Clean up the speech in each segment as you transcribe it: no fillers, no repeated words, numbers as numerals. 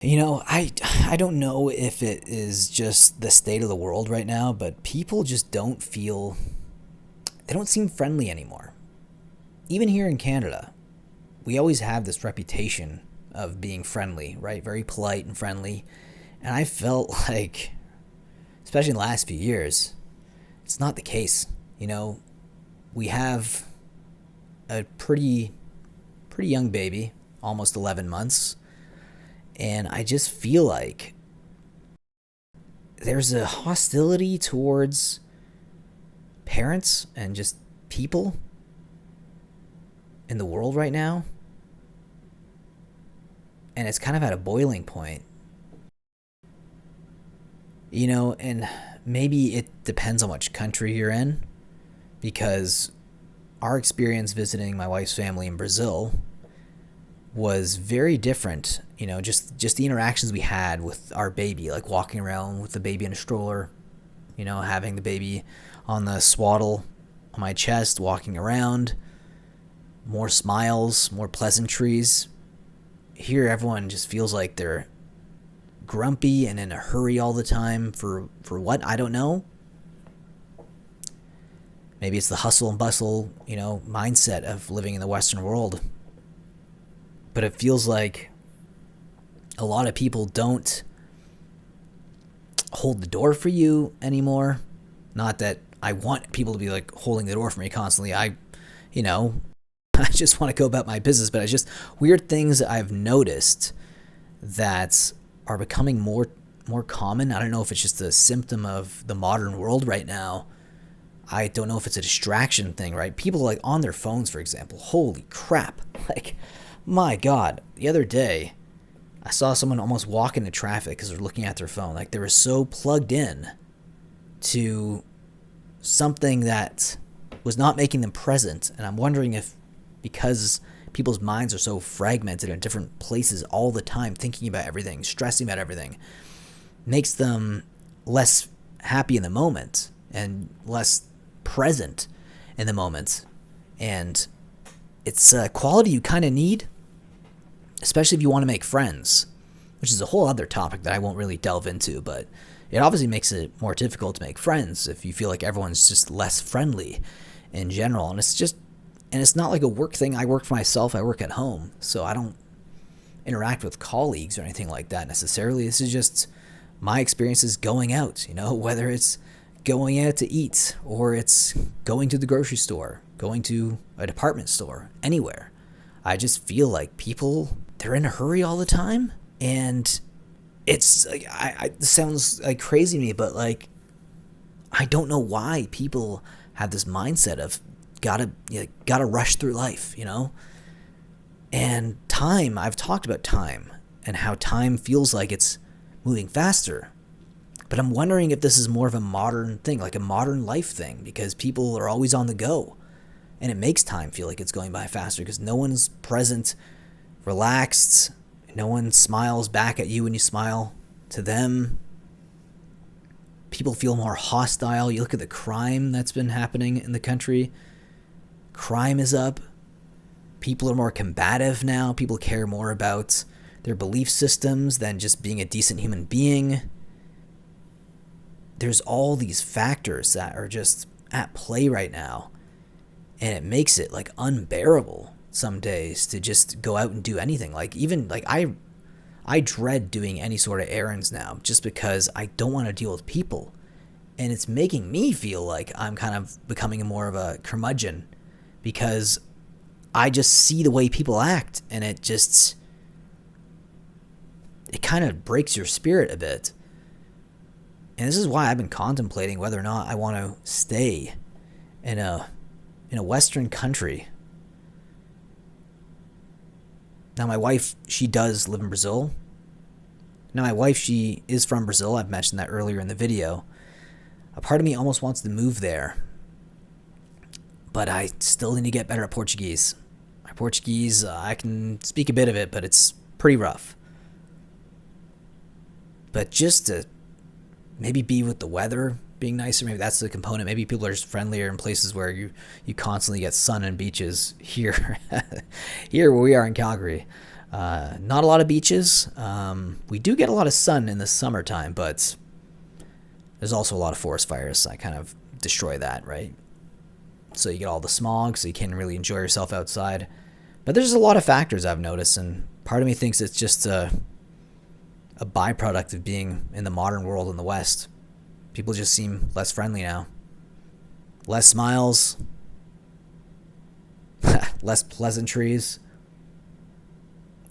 I don't know if it is just the state of the world right now, but people just they don't seem friendly anymore. Even here in Canada, we always have this reputation of being friendly, right? Very polite and friendly. And I felt like, especially in the last few years, it's not the case. You know, we have a pretty young baby, almost 11 months, and I just feel like there's a hostility towards parents and just people in the world right now, and it's kind of at a boiling point. And maybe it depends on which country you're in, because our experience visiting my wife's family in Brazil was very different. Just the interactions we had with our baby, like walking around with the baby in a stroller, having the baby on the swaddle on my chest, walking around, more smiles, more pleasantries. Here, everyone just feels like they're grumpy and in a hurry all the time for what? I don't know. Maybe it's the hustle and bustle, mindset of living in the Western world. But it feels like a lot of people don't hold the door for you anymore. Not that I want people to be like holding the door for me constantly. You know, I just want to go about my business, but it's just weird things that I've noticed that are becoming more common. I don't know if it's just a symptom of the modern world right now. I don't know if it's a distraction thing, right? People like on their phones, for example. Holy crap. Like, my God. The other day, I saw someone almost walk into traffic because they're looking at their phone. Like, they were so plugged in to something that was not making them present. And I'm wondering if because people's minds are so fragmented in different places all the time, thinking about everything, stressing about everything, makes them less happy in the moment and less present in the moment. And it's a quality you kind of need, especially if you want to make friends, which is a whole other topic that I won't really delve into, but it obviously makes it more difficult to make friends if you feel like everyone's just less friendly in general. And it's not like a work thing. I work for myself. I work at home, so I don't interact with colleagues or anything like that necessarily. This is just my experiences going out, whether it's going out to eat or it's going to the grocery store, going to a department store, anywhere. I just feel like people, they're in a hurry all the time, and it's like, it sounds like crazy to me, but like, I don't know why people have this mindset of gotta rush through life, And time, I've talked about time and how time feels like it's moving faster. But I'm wondering if this is more of a modern thing, like a modern life thing, because people are always on the go. And it makes time feel like it's going by faster because no one's present, relaxed. No one smiles back at you when you smile to them. People feel more hostile. You look at the crime that's been happening in the country. Crime is up. People are more combative now. People care more about their belief systems than just being a decent human being. There's all these factors that are just at play right now. And it makes it like unbearable some days to just go out and do anything. Like even like I dread doing any sort of errands now just because I don't want to deal with people. And it's making me feel like I'm kind of becoming more of a curmudgeon because I just see the way people act, and it kind of breaks your spirit a bit. And this is why I've been contemplating whether or not I want to stay in a Western country. Now, my wife, she does live in Brazil. Now, my wife, she is from Brazil. I've mentioned that earlier in the video. A part of me almost wants to move there, but I still need to get better at Portuguese. My Portuguese, I can speak a bit of it, but it's pretty rough. But just to maybe be with the weather being nicer, maybe that's the component. Maybe people are just friendlier in places where you constantly get sun and beaches here. Here where we are in Calgary, Not a lot of beaches. We do get a lot of sun in the summertime, but there's also a lot of forest fires. I kind of destroy that, right? So you get all the smog, so you can't really enjoy yourself outside. But there's a lot of factors I've noticed, and part of me thinks it's just a byproduct of being in the modern world in the West. People just seem less friendly now. Less smiles, less pleasantries.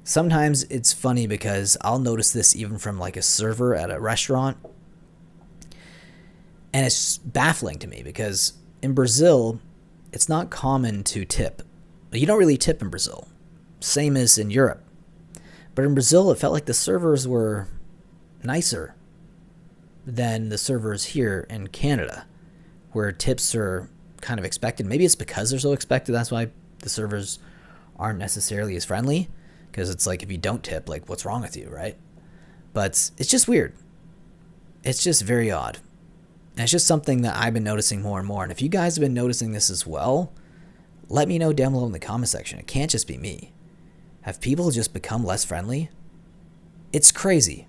Sometimes it's funny because I'll notice this even from like a server at a restaurant. And it's baffling to me because in Brazil, it's not common to tip. You don't really tip in Brazil. Same as in Europe. But in Brazil, it felt like the servers were nicer than the servers here in Canada, where tips are kind of expected. Maybe it's because they're so expected, that's why the servers aren't necessarily as friendly. Because it's like, if you don't tip, like, what's wrong with you, right? But it's just weird. It's just very odd. And it's just something that I've been noticing more and more. And if you guys have been noticing this as well, let me know down below in the comment section. It can't just be me. Have people just become less friendly? It's crazy.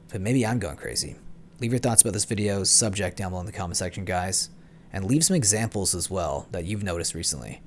But maybe I'm going crazy. Leave your thoughts about this video's subject down below in the comment section, guys. And leave some examples as well that you've noticed recently.